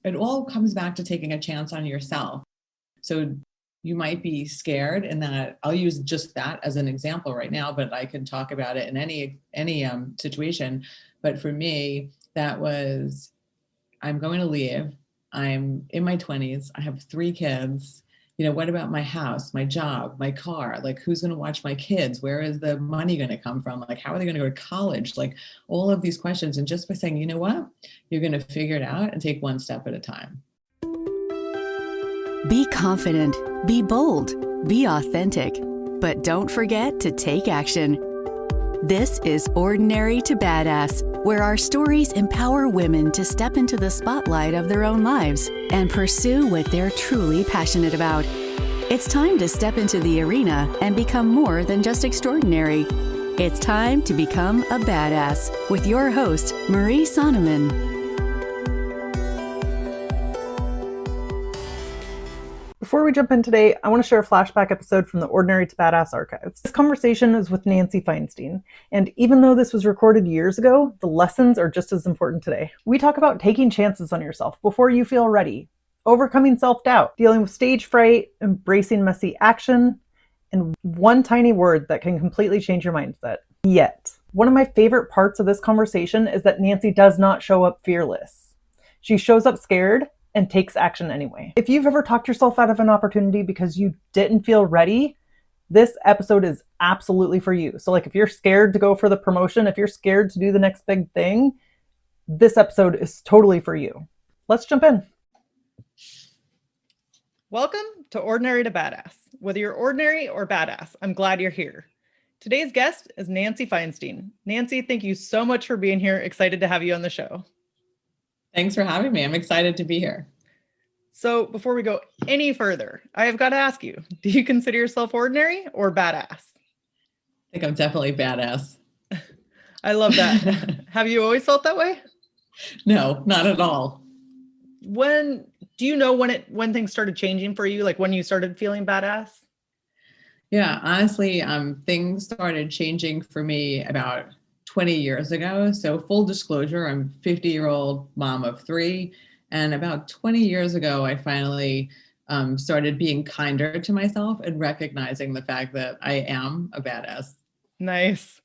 it all comes back to taking a chance on yourself. So you might be scared, and that I'll use just that as an example right now, but I can talk about it in any situation. But for me, that was, I'm going to leave. I'm in my 20s. I have 3 kids. What about my house, my job, my car? Like, who's going to watch my kids? Where is the money going to come from? Like, how are they going to go to college? Like, all of these questions. And just by saying, you know what, you're going to figure it out and take one step at a time. Be confident, be bold, be authentic, but don't forget to take action. This is Ordinary to Badass, where our stories empower women to step into the spotlight of their own lives and pursue what they're truly passionate about. It's time to step into the arena and become more than just extraordinary. It's time to become a badass with your host, Marie Sonneman. Before we jump in today, I want to share a flashback episode from the Ordinary to Badass archives. This conversation is with Nancy Feinstein, and even though this was recorded years ago, the lessons are just as important today. We talk about taking chances on yourself before you feel ready, overcoming self-doubt, dealing with stage fright, embracing messy action, and one tiny word that can completely change your mindset: yet. One of my favorite parts of this conversation is that Nancy does not show up fearless. She shows up scared and takes action anyway. If you've ever talked yourself out of an opportunity because you didn't feel ready, this episode is absolutely for you. So like, if you're scared to go for the promotion, if you're scared to do the next big thing, this episode is totally for you. Let's jump in. Welcome to Ordinary to Badass. Whether you're ordinary or badass, I'm glad you're here. Today's guest is Nancy Feinstein. Nancy, thank you so much for being here. Excited to have you on the show. Thanks for having me. I'm excited to be here. So before we go any further, I have got to ask you, do you consider yourself ordinary or badass? I think I'm definitely badass. I love that. Have you always felt that way? No, not at all. Do you know when things started changing for you? Like when you started feeling badass? Yeah, honestly, things started changing for me about 20 years ago. So full disclosure, I'm a 50-year-old mom of 3. And about 20 years ago, I finally started being kinder to myself and recognizing the fact that I am a badass. Nice.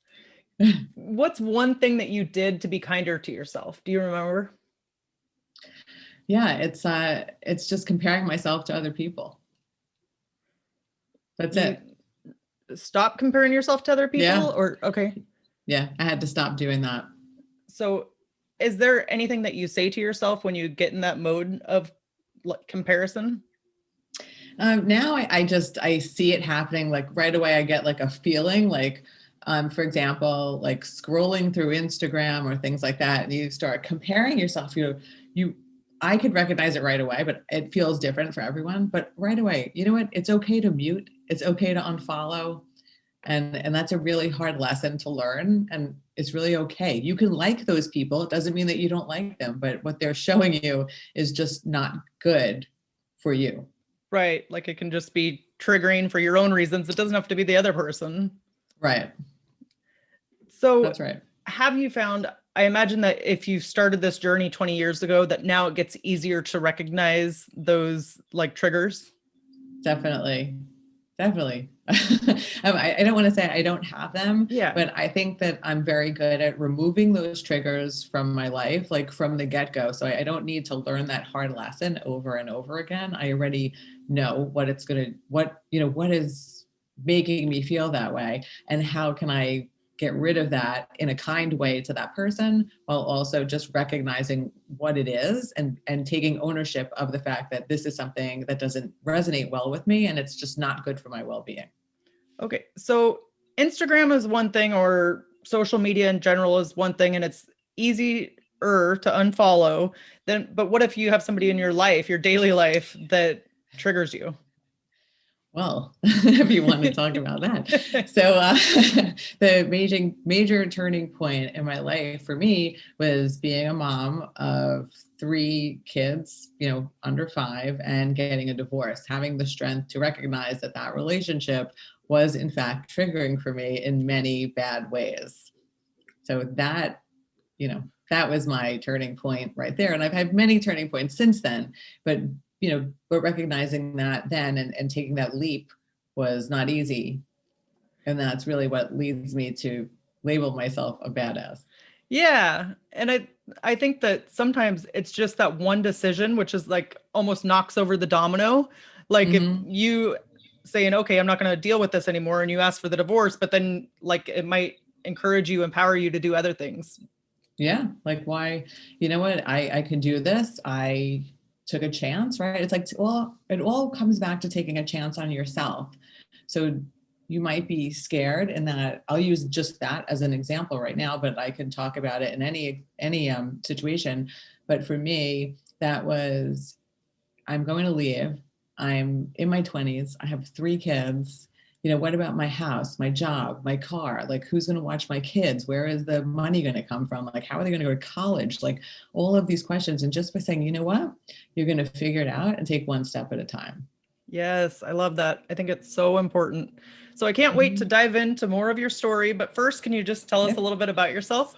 What's one thing that you did to be kinder to yourself? Do you remember? Yeah, it's just comparing myself to other people. That's it. Stop comparing yourself to other people? Yeah. Okay. Yeah, I had to stop doing that. So is there anything that you say to yourself when you get in that mode of comparison? Now I see it happening like right away. I get like a feeling like, for example, like scrolling through Instagram or things like that, and you start comparing yourself. I could recognize it right away, but it feels different for everyone. But right away, you know what? It's okay to mute. It's okay to unfollow. And that's a really hard lesson to learn. And it's really okay. You can like those people. It doesn't mean that you don't like them, but what they're showing you is just not good for you. Right. Like it can just be triggering for your own reasons. It doesn't have to be the other person. Right. So that's right. Have you found, I imagine that if you started this journey 20 years ago, that now it gets easier to recognize those like triggers? Definitely. I don't want to say I don't have them, but I think that I'm very good at removing those triggers from my life, like from the get-go. So I don't need to learn that hard lesson over and over again. I already know what is making me feel that way, and how can I get rid of that in a kind way to that person, while also just recognizing what it is and taking ownership of the fact that this is something that doesn't resonate well with me and it's just not good for my well-being. Okay. So Instagram is one thing, or social media in general is one thing, and it's easier to unfollow. But what if you have somebody in your life, your daily life, that triggers you? Well, if you want to talk about that. So the major turning point in my life for me was being a mom of 3 kids, under 5, and getting a divorce, having the strength to recognize that relationship was in fact triggering for me in many bad ways. So that, that was my turning point right there. And I've had many turning points since then, but recognizing that then and taking that leap was not easy. And that's really what leads me to label myself a badass. Yeah. And I think that sometimes it's just that one decision, which is like almost knocks over the domino. Like if you saying, okay, I'm not going to deal with this anymore, and you ask for the divorce, but then like it might encourage you, empower you to do other things. Yeah. Like why, you know what, I could do this. I took a chance, right? It's like, well, it all comes back to taking a chance on yourself. So you might be scared, and that I'll use just that as an example right now, but I can talk about it in any situation. But for me, that was, I'm going to leave. I'm in my 20s. I have 3 kids. What about my house, my job, my car? Like, who's going to watch my kids? Where is the money going to come from? Like, how are they going to go to college? Like, all of these questions. And just by saying, you know what, you're going to figure it out and take one step at a time. Yes, I love that. I think it's so important. So I can't wait to dive into more of your story. But first, can you just tell us a little bit about yourself?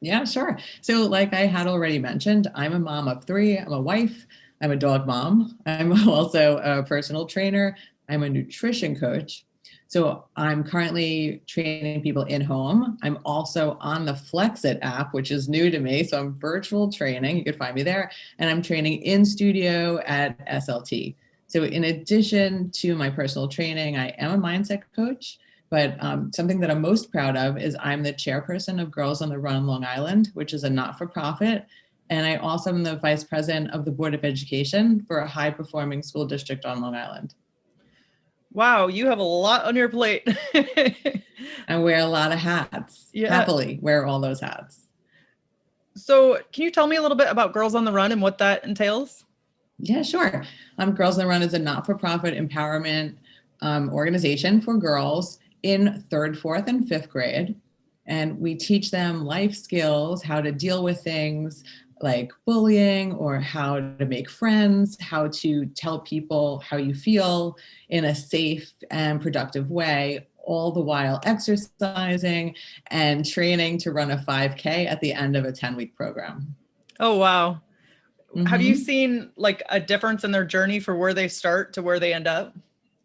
Yeah, sure. So like I had already mentioned, I'm a mom of 3. I'm a wife. I'm a dog mom. I'm also a personal trainer. I'm a nutrition coach. So I'm currently training people in home. I'm also on the Flexit app, which is new to me. So I'm virtual training. You could find me there. And I'm training in studio at SLT. So in addition to my personal training, I am a mindset coach. But something that I'm most proud of is I'm the chairperson of Girls on the Run Long Island, which is a not-for-profit. And I also am the vice president of the Board of Education for a high-performing school district on Long Island. Wow, you have a lot on your plate. I wear a lot of hats. Yeah. Happily wear all those hats. So can you tell me a little bit about Girls on the Run and what that entails? Yeah, sure. Girls on the Run is a not-for-profit empowerment organization for girls in 3rd, 4th, and 5th grade. And we teach them life skills, how to deal with things like bullying, or how to make friends, how to tell people how you feel in a safe and productive way, all the while exercising and training to run a 5K at the end of a 10-week program. Oh, wow. Have you seen like a difference in their journey for where they start to where they end up?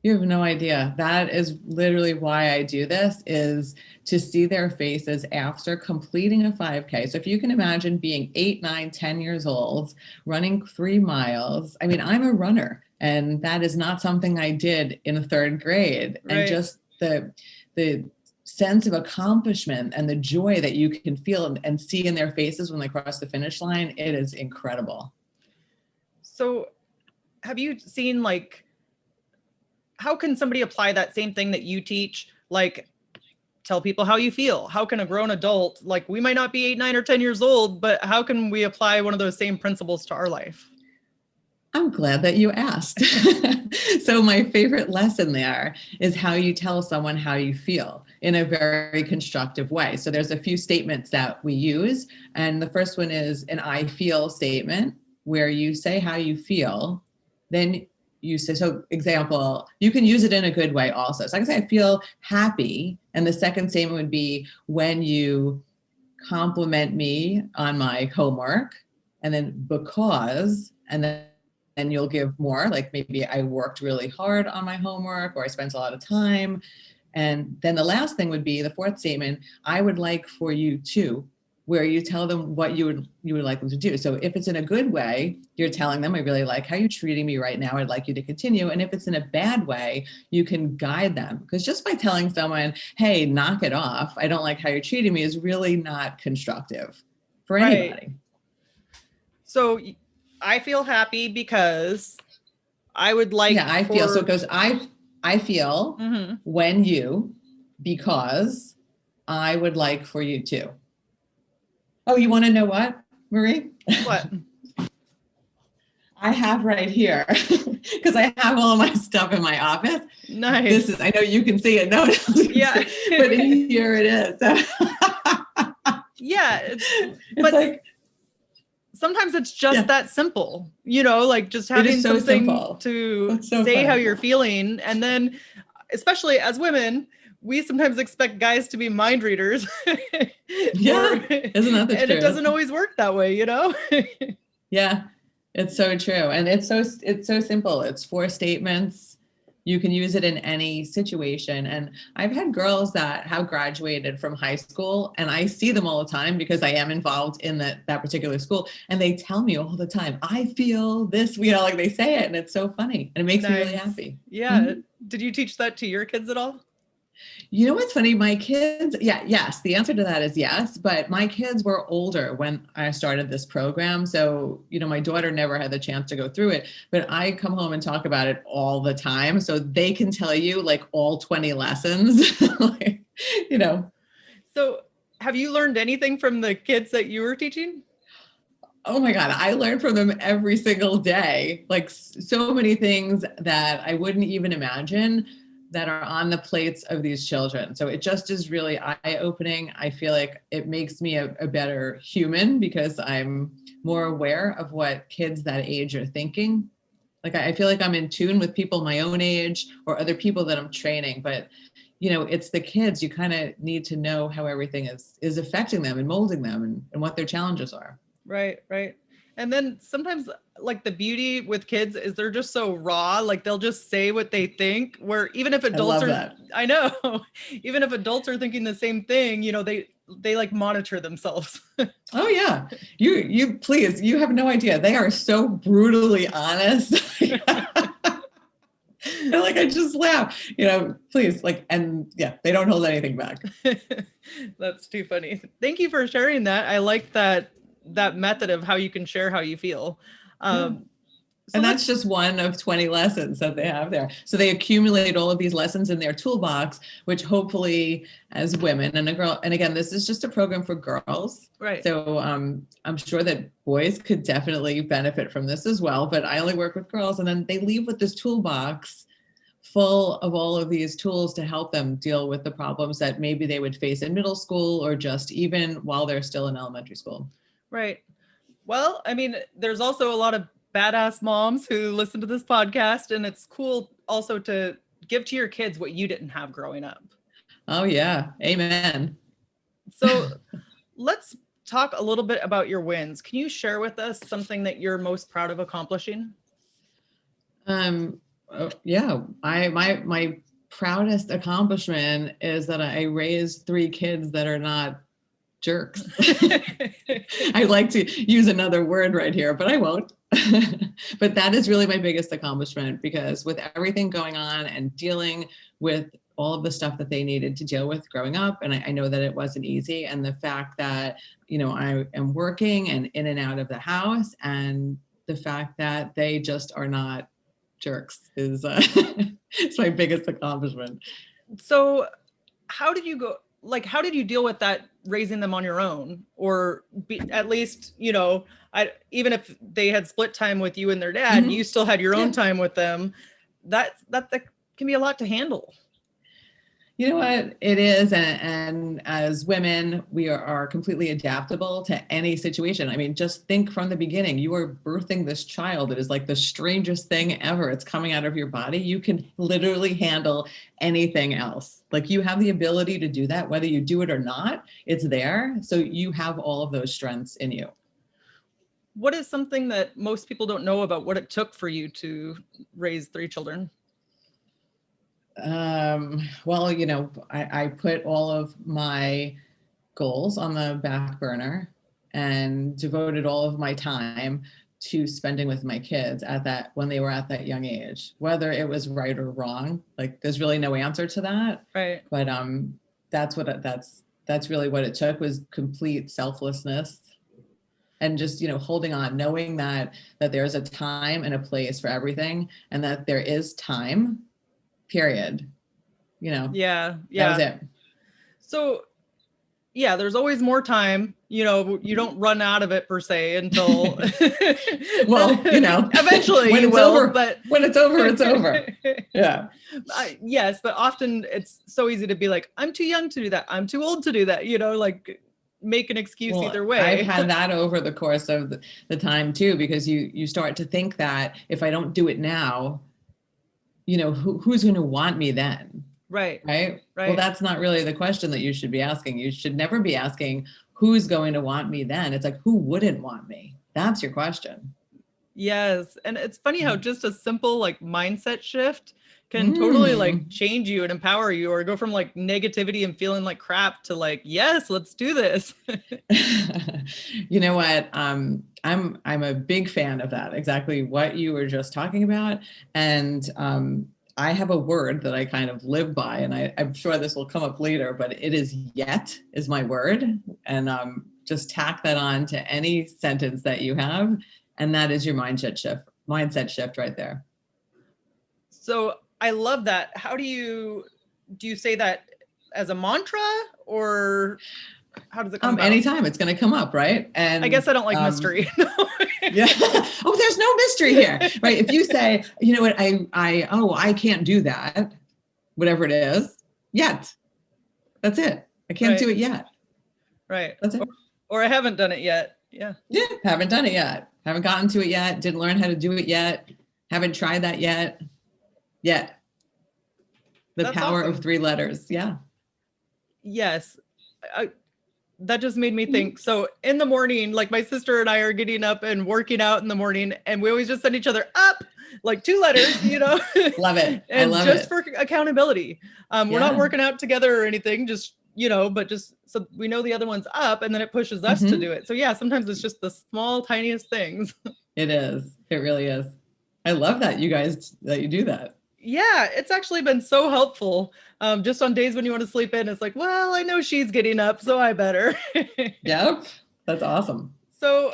You have no idea. That is literally why I do this, is to see their faces after completing a 5K. So if you can imagine being 8, 9, 10 years old, running 3 miles. I mean, I'm a runner, and that is not something I did in 3rd grade. Right. And just the sense of accomplishment and the joy that you can feel and see in their faces when they cross the finish line, it is incredible. So have you seen, like, how can somebody apply that same thing that you teach? Like, tell people how you feel. How can a grown adult, like, we might not be 8, 9, or 10 years old, but how can we apply one of those same principles to our life? I'm glad that you asked. So my favorite lesson there is how you tell someone how you feel in a very constructive way. So there's a few statements that we use. And the first one is an I feel statement, where you say how you feel. Then you say, so example, you can use it in a good way also. So I can say, I feel happy. And the second statement would be when you compliment me on my homework, and then because, and then you'll give more, like maybe I worked really hard on my homework, or I spent a lot of time. And then the last thing would be the fourth statement, I would like for you to, where you tell them what you would like them to do. So if it's in a good way, you're telling them, I really like how you're treating me right now. I'd like you to continue. And if it's in a bad way, you can guide them. Because just by telling someone, hey, knock it off, I don't like how you're treating me, is really not constructive for anybody. Right. So I feel happy because I would like. Yeah, I feel. So it goes, I feel when you, because I would like for you to. Oh, you want to know what, Marie? What? I have right here, because I have all my stuff in my office. Nice. This is, I know you can see it. No, yeah. But here it is. Yeah. It's but like, sometimes it's just that simple, you know, like just having something to say how you're feeling. And then, especially as women, we sometimes expect guys to be mind readers. Yeah. Isn't that the and truth? it doesn't always work that way, you know? Yeah, it's so true. And it's so simple. It's 4 statements. You can use it in any situation. And I've had girls that have graduated from high school, and I see them all the time because I am involved in that particular school. And they tell me all the time, I feel this, like they say it, and it's so funny. And it makes me really happy. Yeah. Mm-hmm. Did you teach that to your kids at all? You know what's funny? My kids, yes. The answer to that is yes. But my kids were older when I started this program. So, my daughter never had the chance to go through it, but I come home and talk about it all the time. So they can tell you like all 20 lessons, So have you learned anything from the kids that you were teaching? Oh my God, I learn from them every single day. Like so many things that I wouldn't even imagine that are on the plates of these children. So it just is really eye-opening. I feel like it makes me a better human because I'm more aware of what kids that age are thinking. Like I feel like I'm in tune with people my own age or other people that I'm training, but it's the kids. You kind of need to know how everything is affecting them and molding them and what their challenges are. Right. And then sometimes like the beauty with kids is they're just so raw, like they'll just say what they think, where even if adults I know, even if adults are thinking the same thing, they like monitor themselves. Oh yeah. You please, you have no idea. They are so brutally honest. Like I just laugh, please, they don't hold anything back. That's too funny. Thank you for sharing that. I like that method of how you can share how you feel. And that's just one of 20 lessons that they have there. So they accumulate all of these lessons in their toolbox, which hopefully as women and a girl, and again, this is just a program for girls. Right. So I'm sure that boys could definitely benefit from this as well, but I only work with girls, and then they leave with this toolbox full of all of these tools to help them deal with the problems that maybe they would face in middle school or just even while they're still in elementary school. Right. Well, I mean, there's also a lot of badass moms who listen to this podcast, and it's cool also to give to your kids what you didn't have growing up. Oh yeah. Amen. So let's talk a little bit about your wins. Can you share with us something that you're most proud of accomplishing? Yeah. My proudest accomplishment is that I raised 3 kids that are not jerks. I like to use another word right here, but I won't. But that is really my biggest accomplishment, because with everything going on and dealing with all of the stuff that they needed to deal with growing up, and I know that it wasn't easy, and the fact that, I am working and in and out of the house, and the fact that they just are not jerks is it's my biggest accomplishment. So how did you deal with that, raising them on your own, or at least, even if they had split time with you and their dad, you still had your own time with them. That can be a lot to handle. You know what it is. And as women, we are completely adaptable to any situation. I mean, just think from the beginning, you are birthing this child. It is like the strangest thing ever. It's coming out of your body. You can literally handle anything else. Like you have the ability to do that, whether you do it or not, it's there. So you have all of those strengths in you. What is something that most people don't know about what it took for you to raise 3 children? Well, I put all of my goals on the back burner and devoted all of my time to spending with my kids when they were at that young age, whether it was right or wrong. Like there's really no answer to that. Right. But, that's really what it took, was complete selflessness and just, holding on, knowing that there's a time and a place for everything, and that there is time, period. Yeah. That was it. So yeah, there's always more time, you don't run out of it per se until well, eventually when you it's will, over, but when it's over, it's over. Yeah. Yes. But often it's so easy to be like, I'm too young to do that. I'm too old to do that, like make an excuse either way. I've had that over the course of the time too, because you start to think that if I don't do it now, who's going to want me then? Right. Right? Well, Right. that's not really the question that you should be asking. You should never be asking who's going to want me then. It's like, who wouldn't want me? That's your question. Yes. And it's funny how just a simple like mindset shift can totally like Mm. change you and empower you, or go from like negativity and feeling like crap to like, yes, let's do this. You know what? I'm a big fan of that. Exactly what you were just talking about. And I have a word that I kind of live by, and I'm sure this will come up later, but it is yet is my word. And just tack that on to any sentence that you have. And that is your mindset shift right there. So I love that. How do you say that as a mantra, or how does it come about? Anytime it's going to come up, right? And I guess I don't like mystery. Yeah. Oh, there's no mystery here, right? If you say, you know what, I can't do that, whatever it is, yet. That's it. I can't do it yet. Right. That's it. Or I haven't done it yet. Yeah. Yeah. Haven't done it yet. Haven't gotten to it yet. Didn't learn how to do it yet. Haven't tried that yet. Yet. That's power awesome. Of 3 letters. Yeah. Yes. That just made me think. So in the morning, like my sister and I are getting up and working out in the morning, and we always just send each other up, like 2 letters, you know. Love it. And I love just it. For accountability. We're not working out together or anything, just, you know, but just so we know the other one's up, and then it pushes us to do it. So yeah, sometimes it's just the small, tiniest things. It is. It really is. I love that you guys, that you do that. Yeah, it's actually been so helpful. Just on days when you want to sleep in, it's like, well, I know she's getting up, so I better. Yep. That's awesome. So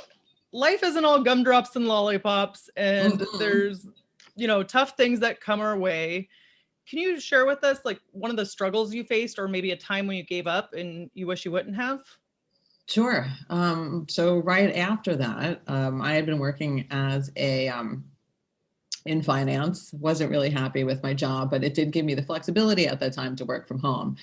life isn't all gumdrops and lollipops, and there's, you know, tough things that come our way. Can you share with us like one of the struggles you faced, or maybe a time when you gave up and you wish you wouldn't have? Sure. So right after that, I had been working as in finance, wasn't really happy with my job, but it did give me the flexibility at that time to work from home.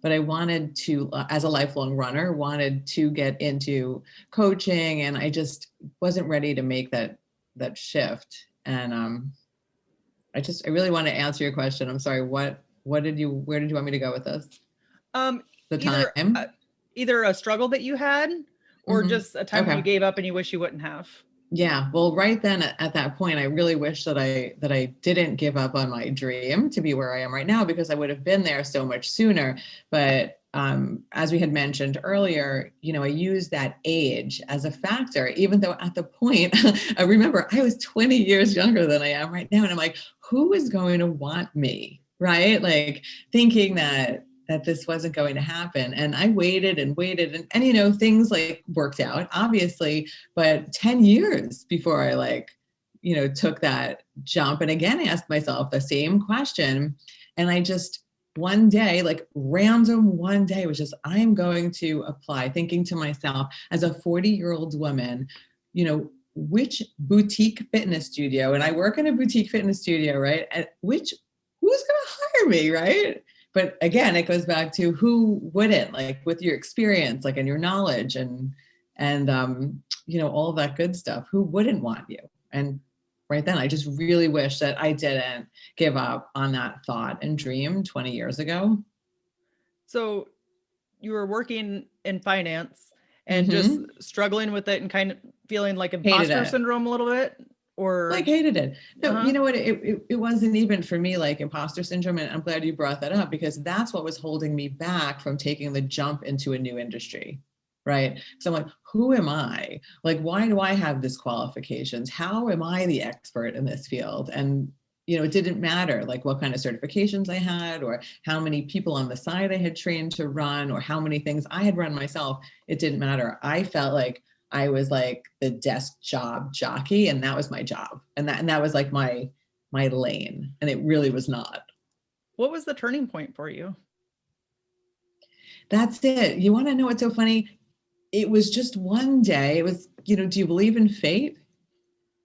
But I wanted to, as a lifelong runner, wanted to get into coaching, and I just wasn't ready to make that shift. And I really want to answer your question. I'm sorry. Where did you want me to go with this? Either a struggle that you had, or just a time when you gave up and you wish you wouldn't have. Yeah. Well, right then at that point, I really wish that I didn't give up on my dream to be where I am right now, because I would have been there so much sooner. But as we had mentioned earlier, you know, I used that age as a factor, even though at the point, I remember I was 20 years younger than I am right now. And I'm like, who is going to want me? Right. Like thinking that this wasn't going to happen. And I waited and waited, and you know, things like worked out obviously, but 10 years before I like, you know, took that jump. And again, asked myself the same question. And I just, one day, like random one day, was just, I'm going to apply, thinking to myself as a 40-year-old woman, you know, which boutique fitness studio, and I work in a boutique fitness studio, right? And who's going to hire me, right? But again, it goes back to who wouldn't, like with your experience, like and your knowledge and you know, all of that good stuff, who wouldn't want you? And right then, I just really wish that I didn't give up on that thought and dream 20 years ago. So you were working in finance and just struggling with it and kind of feeling like imposter syndrome a little bit? Or like hated it. No, you know what? It wasn't even for me like imposter syndrome. And I'm glad you brought that up, because that's what was holding me back from taking the jump into a new industry. Right. So I'm like, who am I? Like, why do I have this qualifications? How am I the expert in this field? And, you know, it didn't matter like what kind of certifications I had, or how many people on the side I had trained to run, or how many things I had run myself. It didn't matter. I felt like I was like the desk job jockey, and that was my job. And that was like my lane. And it really was not. What was the turning point for you? That's it. You want to know what's so funny? It was just one day. It was, you know, do you believe in fate?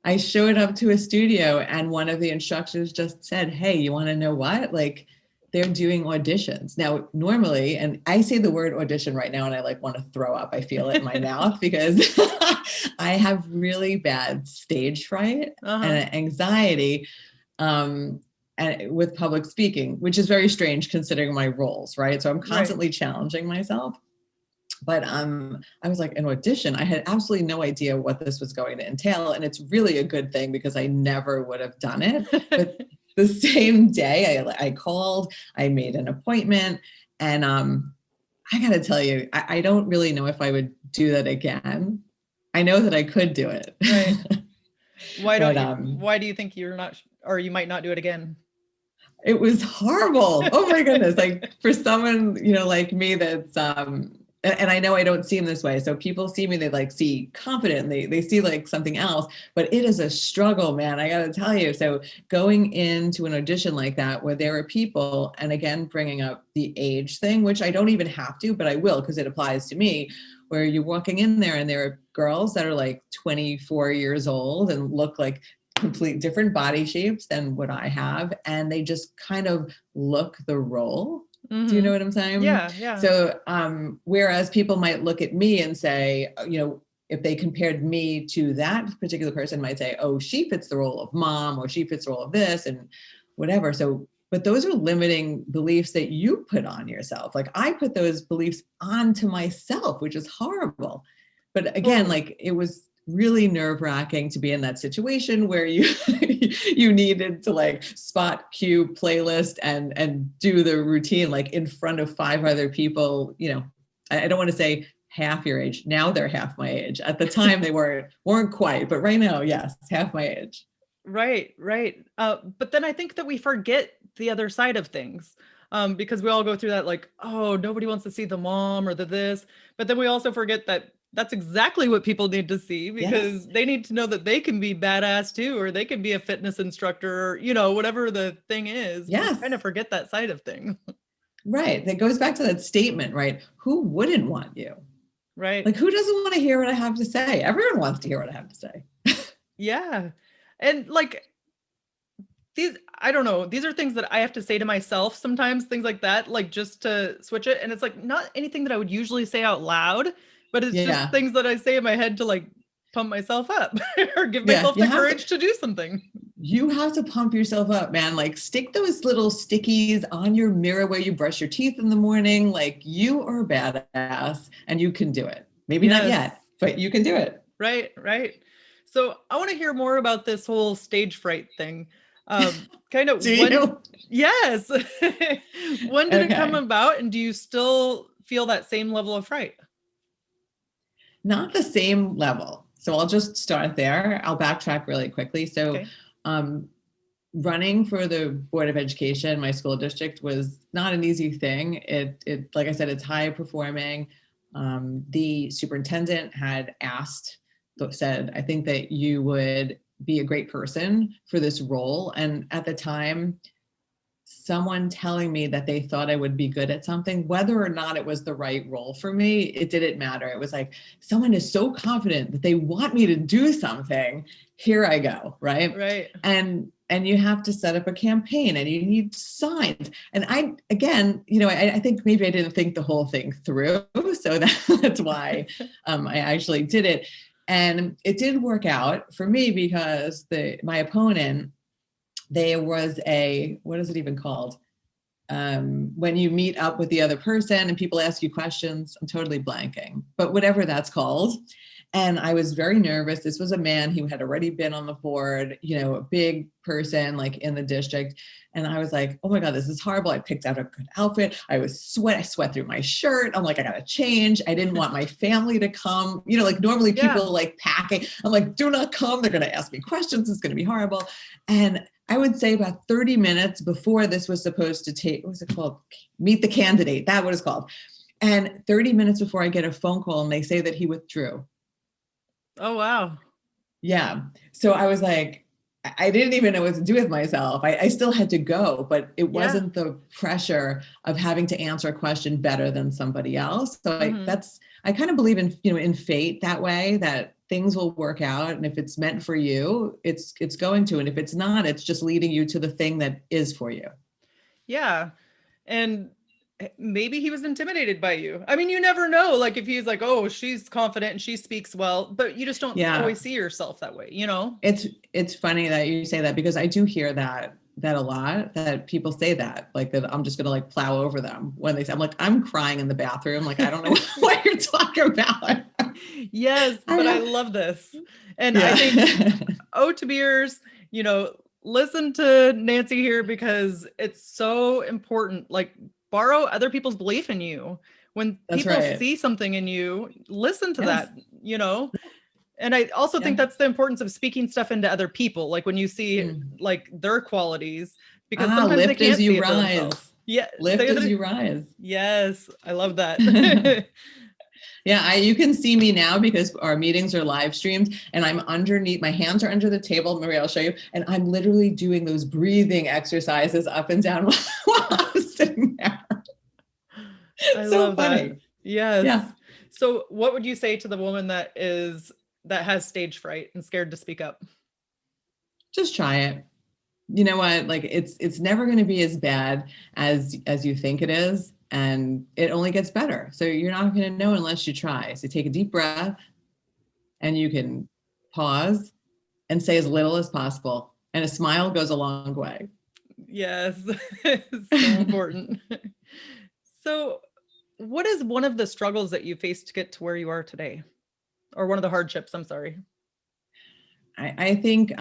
I showed up to a studio, and one of the instructors just said, hey, you want to know what? Like, they're doing auditions. Now, normally, and I say the word audition right now and I like want to throw up. I feel it in my mouth because I have really bad stage fright and anxiety. and with public speaking, which is very strange considering my roles, right? So I'm constantly challenging myself. But I was like, an audition, I had absolutely no idea what this was going to entail. And it's really a good thing because I never would have done it. But the same day I called, I made an appointment, and I got to tell you, I don't really know if I would do that again. I know that I could do it. Right. Why do you think you're not, or you might not do it again? It was horrible. Oh my goodness. Like for someone, like me, that's, and I know I don't seem this way. So people see me, they like see confident, they see like something else, but it is a struggle, man. I got to tell you. So going into an audition like that, where there are people, and again, bringing up the age thing, which I don't even have to, but I will, because it applies to me, where you're walking in there and there are girls that are like 24 years old and look like complete different body shapes than what I have. And they just kind of look the role. Mm-hmm. Do you know what I'm saying? Yeah, yeah. So, whereas people might look at me and say, if they compared me to that particular person, might say, oh, she fits the role of mom, or she fits the role of this and whatever. So, but those are limiting beliefs that you put on yourself. Like I put those beliefs onto myself, which is horrible. But again, like it was really nerve-wracking to be in that situation where you you needed to like spot, cue, playlist and do the routine like in front of 5 other people. I don't want to say half your age. Now they're half my age. At the time they weren't quite, but right now, yes, half my age. Right. But then I think that we forget the other side of things. Because we all go through that like, oh, nobody wants to see the mom or the this, but then we also forget that that's exactly what people need to see, because they need to know that they can be badass too, or they can be a fitness instructor, or, whatever the thing is. Yes. We kind of forget that side of things. Right. That goes back to that statement, right? Who wouldn't want you? Right. Like who doesn't want to hear what I have to say? Everyone wants to hear what I have to say. Yeah. And like I don't know, these are things that I have to say to myself sometimes, things like that, like just to switch it. And it's like not anything that I would usually say out loud, but it's just things that I say in my head to like pump myself up or give myself the courage to do something. You have to pump yourself up, man. Like stick those little stickies on your mirror where you brush your teeth in the morning. Like you are a badass and you can do it. Maybe not yet, but you can do it. Right. So I want to hear more about this whole stage fright thing. Kind of yes. When did it come about, and do you still feel that same level of fright? Not the same level. So I'll just start there. I'll backtrack really quickly. So running for the Board of Education, my school district, was not an easy thing. It like I said, it's high performing. The superintendent had said, I think that you would be a great person for this role. And at the time, someone telling me that they thought I would be good at something, whether or not it was the right role for me, it didn't matter. It was like, someone is so confident that they want me to do something. Here I go. Right. And you have to set up a campaign and you need signs. And I think maybe I didn't think the whole thing through. So that's why I actually did it. And it did work out for me because my opponent, there was what is it even called? When you meet up with the other person and people ask you questions, I'm totally blanking, but whatever that's called. And I was very nervous. This was a man who had already been on the board, a big person like in the district. And I was like, oh my God, this is horrible. I picked out a good outfit. I sweat through my shirt. I'm like, I got to change. I didn't want my family to come, like normally people like packing. I'm like, do not come. They're going to ask me questions. It's going to be horrible. And I would say about 30 minutes before this was supposed to take, what was it called? Meet the candidate. That was called. And 30 minutes before I get a phone call and they say that he withdrew. Oh, wow. Yeah. So I was like, I didn't even know what to do with myself. I still had to go, but it wasn't the pressure of having to answer a question better than somebody else. So I kind of believe in fate that way, that things will work out. And if it's meant for you, it's going to, and if it's not, it's just leading you to the thing that is for you. Yeah. And maybe he was intimidated by you. I mean, you never know. Like if he's like, oh, she's confident and she speaks well, but you just don't always see yourself that way, It's funny that you say that because I do hear that that a lot, that people say that, like, that I'm just going to like plow over them when they say, I'm like, I'm crying in the bathroom. Like, I don't know what you're talking about. Yes, but I love this. And Yeah. I think, to beers, listen to Nancy here because it's so important. Like, borrow other people's belief in you. When That's people right. see something in you, listen to Yes. that. And I also think that's the importance of speaking stuff into other people. Like when you see like their qualities, because sometimes they Lift can't as you see it for rise. themselves. Yeah. Lift as you rise. Yes. I love that. Yeah, you can see me now because our meetings are live streamed and I'm underneath, my hands are under the table, Maria, I'll show you. And I'm literally doing those breathing exercises up and down while I'm sitting there. I So love funny. that. Yes. Yeah. So what would you say to the woman that has stage fright and scared to speak up? Just try it. You know what? Like it's never going to be as bad as you think it is. And it only gets better. So you're not going to know unless you try. So take a deep breath and you can pause and say as little as possible. And a smile goes a long way. Yes. It's so important. So what is one of the struggles that you faced to get to where you are today? Or one of the hardships, I'm sorry. I think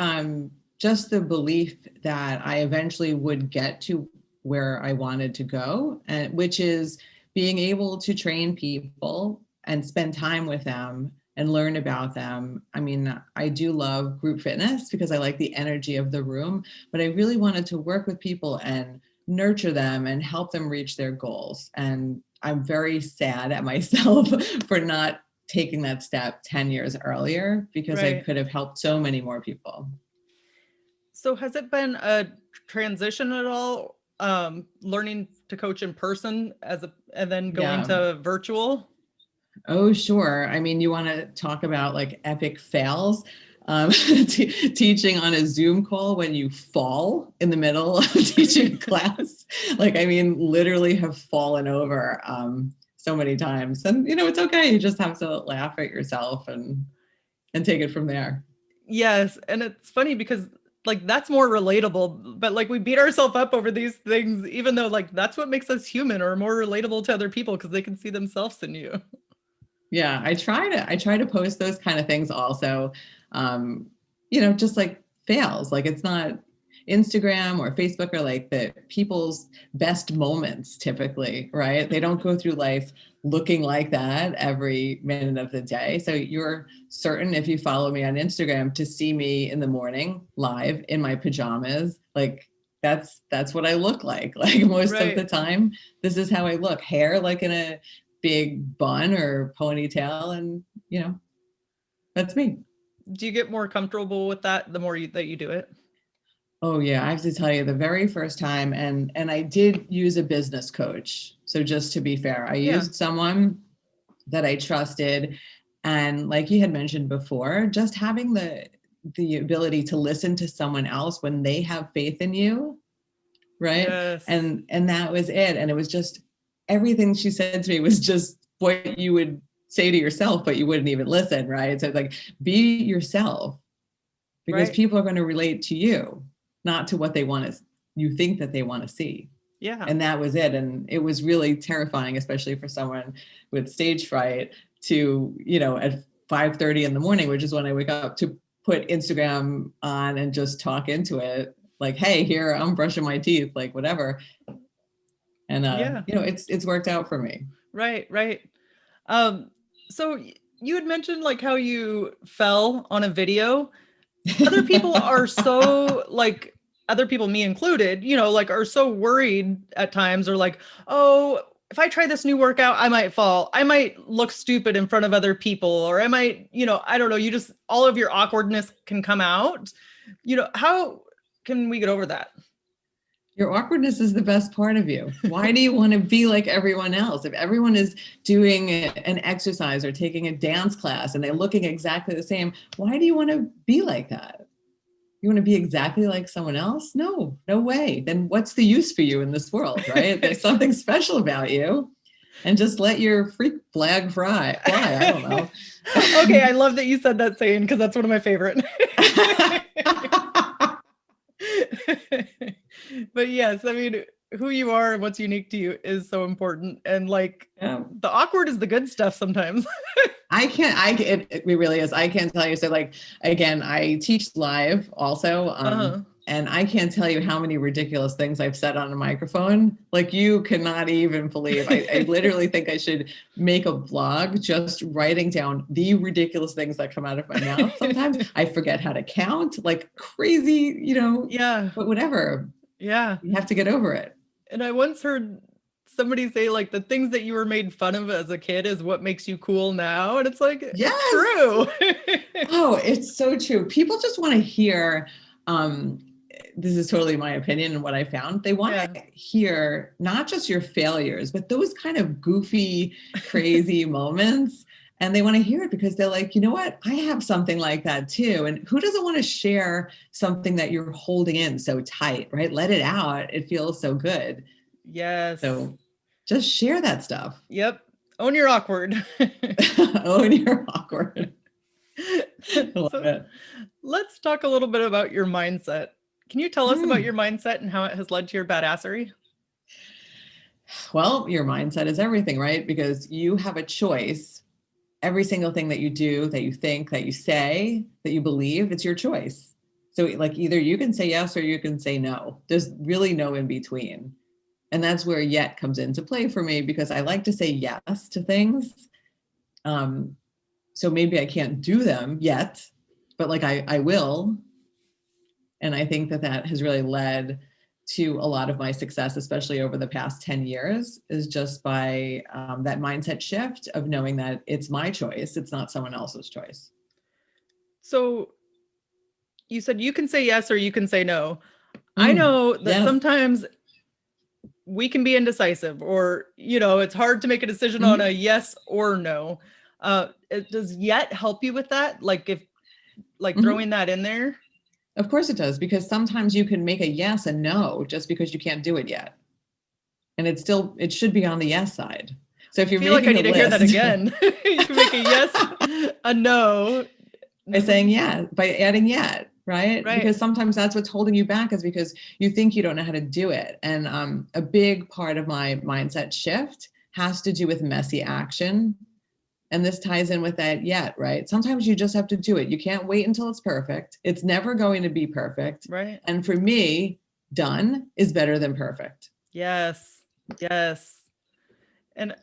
just the belief that I eventually would get to where I wanted to go, and which is being able to train people and spend time with them and learn about them. I mean, I do love group fitness because I like the energy of the room, but I really wanted to work with people and nurture them and help them reach their goals. And I'm very sad at myself for not taking that step 10 years earlier because I could have helped so many more people. So has it been a transition at all? Learning to coach in person and then going to virtual? Oh, sure. I mean, you want to talk about like epic fails, teaching on a Zoom call when you fall in the middle of teaching a class. Like, I mean, literally have fallen over so many times. And, it's okay. You just have to laugh at yourself and take it from there. Yes. And it's funny because like, that's more relatable, but like we beat ourselves up over these things, even though like, that's what makes us human or more relatable to other people because they can see themselves in you. Yeah. I try to post those kind of things also, just like fails. Like it's not Instagram or Facebook are like the people's best moments typically, right? They don't go through life looking like that every minute of the day. So you're certain if you follow me on Instagram to see me in the morning live in my pajamas, like that's what I look like. Like most of the time, this is how I look. Hair like in a big bun or ponytail and, that's me. Do you get more comfortable with that the more that you do it? Oh yeah, I have to tell you the very first time, and I did use a business coach. So just to be fair, I used someone that I trusted. And like you had mentioned before, just having the ability to listen to someone else when they have faith in you, right? Yes. And that was it. And it was just everything she said to me was just what you would say to yourself, but you wouldn't even listen, right? So it's like, be yourself because people are going to relate to you, not to what you think that they want to see. Yeah. And that was it. And it was really terrifying, especially for someone with stage fright to, at 5:30 in the morning, which is when I wake up, to put Instagram on and just talk into it. Like, hey, here, I'm brushing my teeth, like whatever. And, it's worked out for me. Right. So you had mentioned like how you fell on a video. Other people are so like, other people, me included, like are so worried at times or like, oh, if I try this new workout, I might fall. I might look stupid in front of other people, or I might, I don't know, all of your awkwardness can come out. How can we get over that? Your awkwardness is the best part of you. Why do you want to be like everyone else? If everyone is doing an exercise or taking a dance class and they're looking exactly the same, why do you want to be like that? You want to be exactly like someone else? No way. Then what's the use for you in this world, right? There's something special about you. And just let your freak flag fly. I don't know. Okay, I love that you said that saying because that's one of my favorite. But yes, I mean, who you are and what's unique to you is so important. And like Yeah. the awkward is the good stuff sometimes. It really is. I can't tell you. So like, again, I teach live also. And I can't tell you how many ridiculous things I've said on a microphone. Like you cannot even believe. I literally think I should make a blog just writing down the ridiculous things that come out of my mouth. Sometimes I forget how to count, like crazy, Yeah. but whatever. Yeah. You have to get over it. And I once heard somebody say like the things that you were made fun of as a kid is what makes you cool now. And it's like, yes, it's true. Oh, it's so true. People just want to hear, this is totally my opinion and what I found. They want to hear not just your failures, but those kind of goofy, crazy moments. And they want to hear it because they're like, you know what? I have something like that too. And who doesn't want to share something that you're holding in so tight, right? Let it out. It feels so good. Yes. So just share that stuff. Yep. Own your awkward. Own your awkward. Love it. Let's talk a little bit about your mindset. Can you tell us about your mindset and how it has led to your badassery? Well, your mindset is everything, right? Because you have a choice. Every single thing that you do, that you think, that you say, that you believe, it's your choice. So like either you can say yes or you can say no. There's really no in between. And that's where yet comes into play for me because I like to say yes to things. So maybe I can't do them yet, but like I will. And I think that has really led to a lot of my success, especially over the past 10 years, is just by that mindset shift of knowing that it's my choice. It's not someone else's choice. So you said you can say yes or you can say no. I know that sometimes we can be indecisive or, it's hard to make a decision on a yes or no. Does yet help you with that? Like throwing that in there? Of course it does, because sometimes you can make a yes and no just because you can't do it yet. And it should be on the yes side. So if you're I feel like I need to hear that again. You can make a yes, a no. By saying yeah, by adding yet, right? Because sometimes that's what's holding you back is because you think you don't know how to do it. And a big part of my mindset shift has to do with messy action. And this ties in with that yet, right? Sometimes you just have to do it. You can't wait until it's perfect. It's never going to be perfect. Right. And for me, done is better than perfect. Yes. Yes. And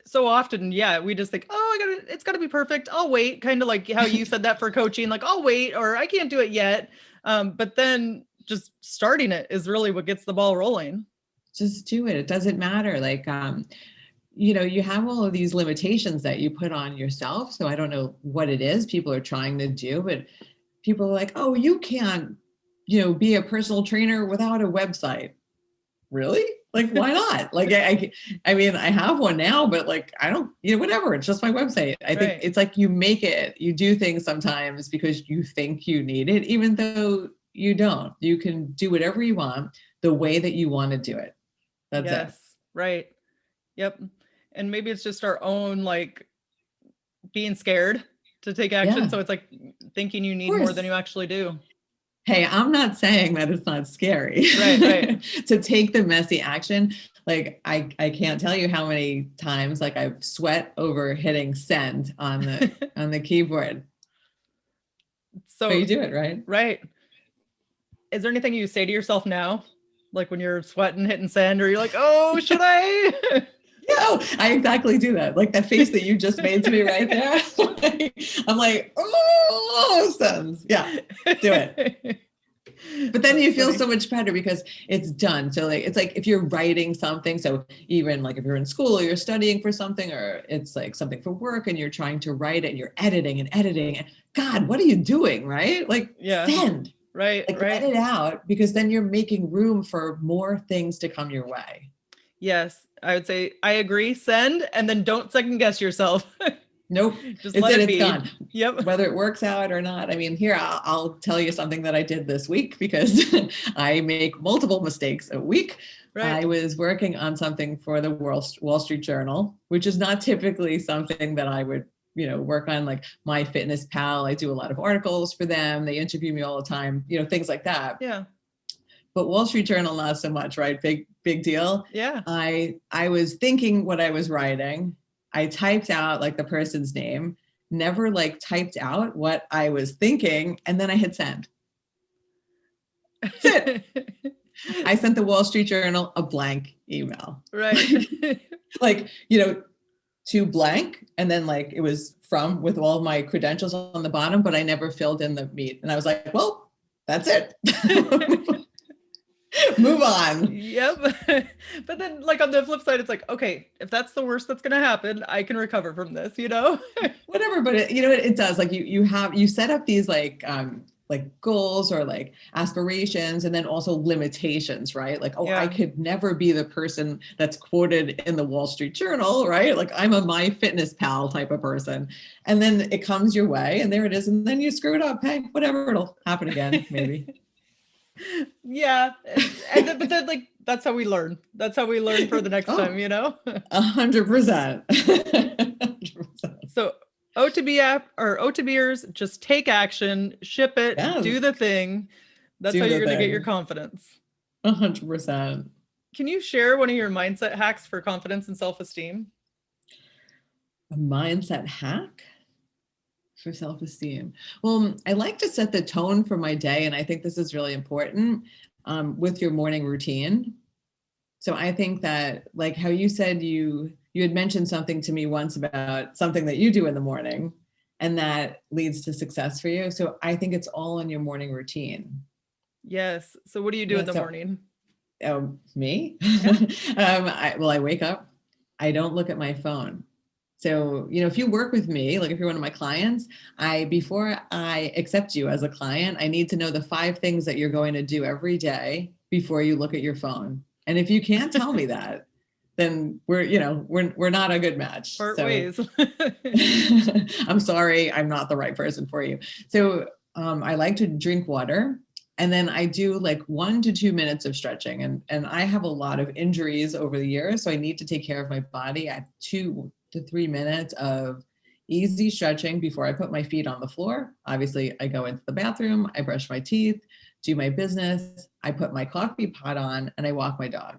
so often, we just think, it's got to be perfect. I'll wait. Kind of like how you said that for coaching, like I'll wait, or I can't do it yet. But then just starting it is really what gets the ball rolling. Just do it. It doesn't matter. Like, you have all of these limitations that you put on yourself. So I don't know what it is people are trying to do, but people are like, oh, you can't, be a personal trainer without a website. Really? Like, why not? Like, I mean, I have one now, but like, I don't, whatever. It's just my website. I think it's like you do things sometimes because you think you need it, even though you don't. You can do whatever you want the way that you want to do it. That's it. Right. Yep. And maybe it's just our own, like being scared to take action. So it's like thinking you need more than you actually do. Hey, I'm not saying that it's not scary. Right. To take the messy action. Like I can't tell you how many times like I've sweat over hitting send on the keyboard. So you do it, right? Right. Is there anything you say to yourself now? Like when you're sweating, hitting send, or you're like, oh, should I? No, I exactly do that. Like that face that you just made to me right there. I'm like, oh, sends. Yeah, do it. But then you feel so much better because it's done. So like, it's like if you're writing something, so even like if you're in school or you're studying for something, or it's like something for work and you're trying to write it and you're editing. God, what are you doing? Right? Like send. Right. Like let it out, because then you're making room for more things to come your way. Yes. I would say I agree. Send, and then don't second guess yourself. Nope. Just let it be. It's gone. Yep. Whether it works out or not. I mean, here, I'll tell you something that I did this week because I make multiple mistakes a week. Right. I was working on something for the Wall Street Journal, which is not typically something that I would, work on, like MyFitnessPal. I do a lot of articles for them. They interview me all the time, things like that. Yeah. but Wall Street Journal, not so much, right? Big deal. Yeah. I was thinking what I was writing. I typed out like the person's name, never like typed out what I was thinking. And then I hit send. That's it. I sent the Wall Street Journal a blank email. Right. Like, to blank. And then like it was from with all of my credentials on the bottom, but I never filled in the meat. And I was like, well, that's it. Move on. Yep. But then like on the flip side, it's like, okay, if that's the worst that's going to happen, I can recover from this, Whatever. But it does, like you set up these like goals or like aspirations, and then also limitations, right? Like, I could never be the person that's quoted in the Wall Street Journal, right? Like I'm a MyFitnessPal type of person. And then it comes your way and there it is. And then you screw it up. Hey, whatever, it'll happen again, maybe. Yeah. But then like, that's how we learn. That's how we learn for the next time, 100%. 100%. So O2B app or O2Bers, just take action, ship it, do the thing. That's how you're going to get your confidence. 100%. Can you share one of your mindset hacks for confidence and self-esteem? A mindset hack for self-esteem? Well, I like to set the tone for my day. And I think this is really important with your morning routine. So I think that like how you said you had mentioned something to me once about something that you do in the morning and that leads to success for you. So I think it's all in your morning routine. Yes. So what do you do in the morning? Me? Yeah. I wake up, I don't look at my phone. So, if you work with me, like if you're one of my clients, before I accept you as a client, I need to know the 5 things that you're going to do every day before you look at your phone. And if you can't tell me that, then we're not a good match. Part ways. I'm sorry, I'm not the right person for you. So I like to drink water. And then I do like 1 to 2 minutes of stretching. And I have a lot of injuries over the years, so I need to take care of my body. I have 2 to 3 minutes of easy stretching before I put my feet on the floor. Obviously, I go into the bathroom, I brush my teeth, do my business, I put my coffee pot on, and I walk my dog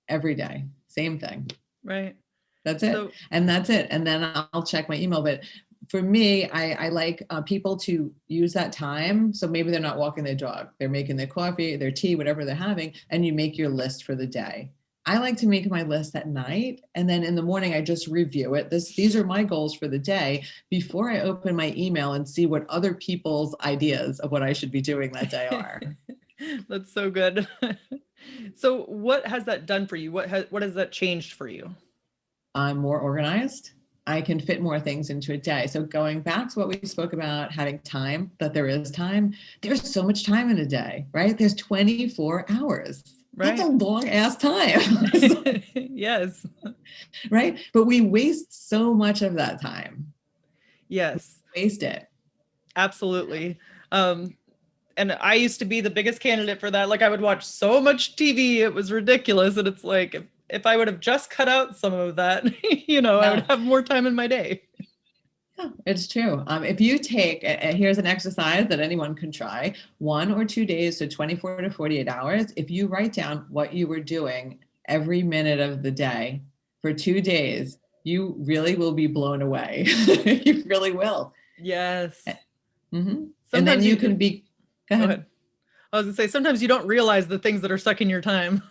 every day. Same thing. Right. That's it. And that's it. And then I'll check my email. But for me, I like people to use that time. So maybe they're not walking their dog, they're making their coffee, their tea, whatever they're having, and you make your list for the day. I like to make my list at night, and then in the morning, I just review it. These are my goals for the day before I open my email and see what other people's ideas of what I should be doing that day are. That's so good. So what has that done for you? What has that changed for you? I'm more organized. I can fit more things into a day. So going back to what we spoke about, having time, that there is time, there's so much time in a day, right? There's 24 hours. Right. That's a long ass time. Yes. Right. But we waste so much of that time. Yes. We waste it. Absolutely. And I used to be the biggest candidate for that. Like I would watch so much TV. It was ridiculous. And it's like, if I would have just cut out some of that, I would have more time in my day. Yeah, it's true. If you take, here's an exercise that anyone can try, 1 or 2 days, so 24 to 48 hours. If you write down what you were doing every minute of the day for 2 days, you really will be blown away. You really will. Yes. Mm-hmm. And then you can be, go ahead. I was gonna say, sometimes you don't realize the things that are sucking your time.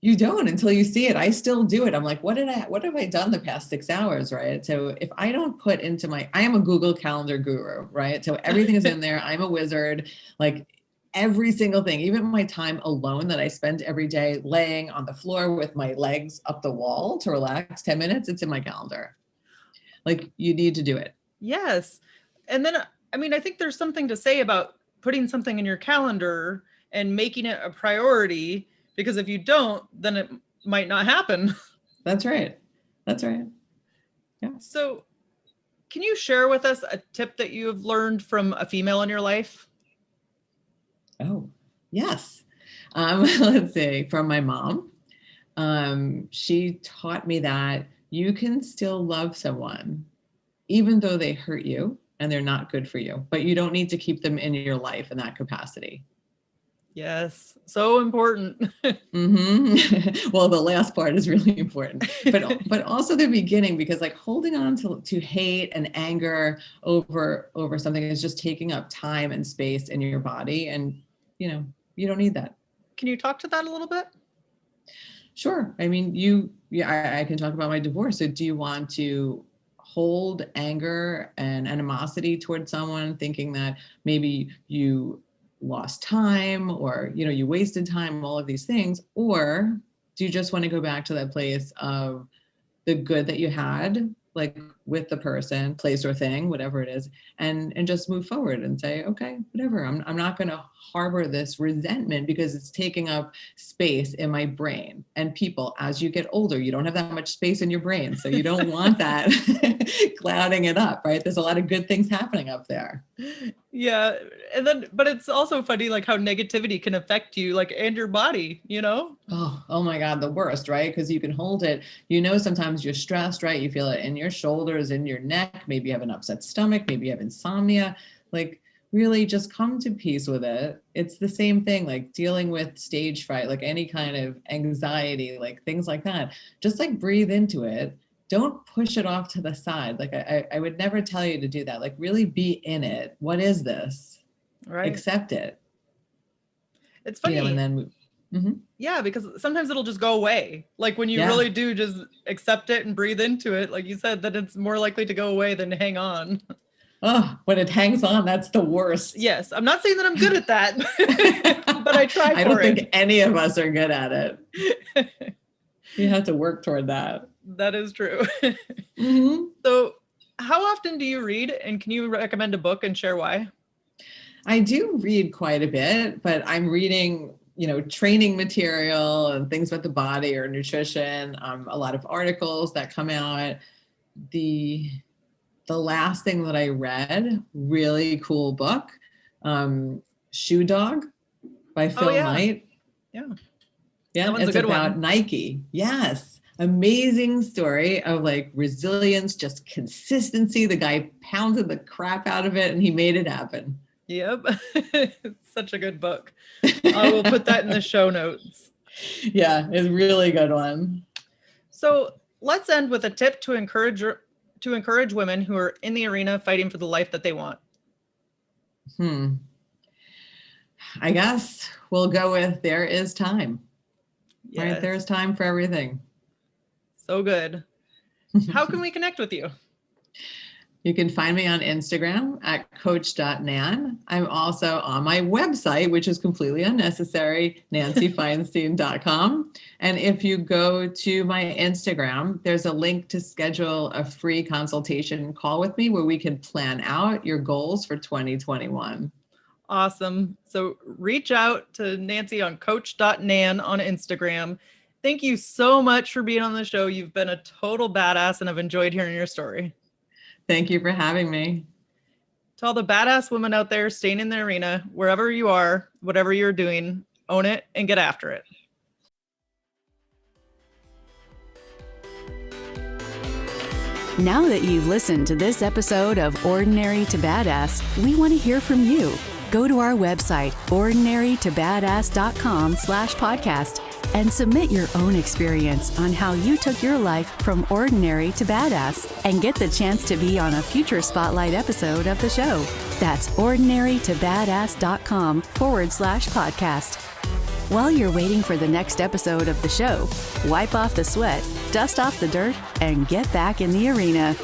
You don't until you see it. I still do it. I'm like, what have I done the past 6 hours, right? So if I don't put into I am a Google Calendar guru, right? So everything is in there. I'm a wizard, like every single thing, even my time alone that I spend every day laying on the floor with my legs up the wall to relax 10 minutes, it's in my calendar. Like you need to do it. Yes. And then, I think there's something to say about putting something in your calendar and making it a priority. Because if you don't, then it might not happen. That's right. That's right. Yeah. So can you share with us a tip that you have learned from a female in your life? Oh, yes. Let's see, from my mom. She taught me that you can still love someone, even though they hurt you and they're not good for you, but you don't need to keep them in your life in that capacity. Yes. So important. Well, the last part is really important, but also the beginning, because like holding on to hate and anger over something is just taking up time and space in your body. And, you don't need that. Can you talk to that a little bit? Sure. I mean, I can talk about my divorce. So do you want to hold anger and animosity towards someone, thinking that maybe you lost time or, you wasted time, all of these things? Or do you just want to go back to that place of the good that you had, like with the person, place or thing, whatever it is, and just move forward and say, okay, whatever. I'm not going to harbor this resentment because it's taking up space in my brain. And people, as you get older, you don't have that much space in your brain. So you don't want that clouding it up, right? There's a lot of good things happening up there. Yeah. And then, but it's also funny, like how negativity can affect you, like, and your body, Oh my God, the worst, right? Because you can hold it, sometimes you're stressed, right? You feel it in your shoulders, in your neck, maybe you have an upset stomach, maybe you have insomnia, like really just come to peace with it. It's the same thing, like dealing with stage fright, like any kind of anxiety, like things like that, just like breathe into it. Don't push it off to the side. Like I would never tell you to do that. Like really be in it. What is this? Right. Accept it. It's funny. And then yeah, because sometimes it'll just go away. Like when you really do just accept it and breathe into it, like you said, that it's more likely to go away than to hang on. Oh, when it hangs on, that's the worst. Yes. I'm not saying that I'm good at that, but I try for it. I don't think any of us are good at it. You have to work toward that. That is true. So how often do you read, and can you recommend a book and share why? I do read quite a bit, but I'm reading, training material and things about the body or nutrition, a lot of articles that come out. The last thing that I read, really cool book, Shoe Dog by Phil Knight. Yeah. Yeah, it's about Nike. Yes. Amazing story of like resilience, just consistency. The guy pounded the crap out of it and he made it happen. Yep. Such a good book. I will put that in the show notes. Yeah, it's a really good one. So let's end with a tip to encourage women who are in the arena fighting for the life that they want. I guess we'll go with there is time. Yes. Right? There's time for everything. So good. How can we connect with you? You can find me on Instagram at coach.nan. I'm also on my website, which is completely unnecessary, nancyfeinstein.com. And if you go to my Instagram, there's a link to schedule a free consultation call with me where we can plan out your goals for 2021. Awesome. So reach out to Nancy on coach.nan on Instagram. Thank you so much for being on the show. You've been a total badass and I've enjoyed hearing your story. Thank you for having me. To all the badass women out there staying in the arena, wherever you are, whatever you're doing, own it and get after it. Now that you've listened to this episode of Ordinary to Badass, we want to hear from you. Go to our website, ordinarytobadass.com/podcast, and submit your own experience on how you took your life from ordinary to badass and get the chance to be on a future Spotlight episode of the show. That's ordinarytobadass.com/podcast. While you're waiting for the next episode of the show, wipe off the sweat, dust off the dirt, and get back in the arena.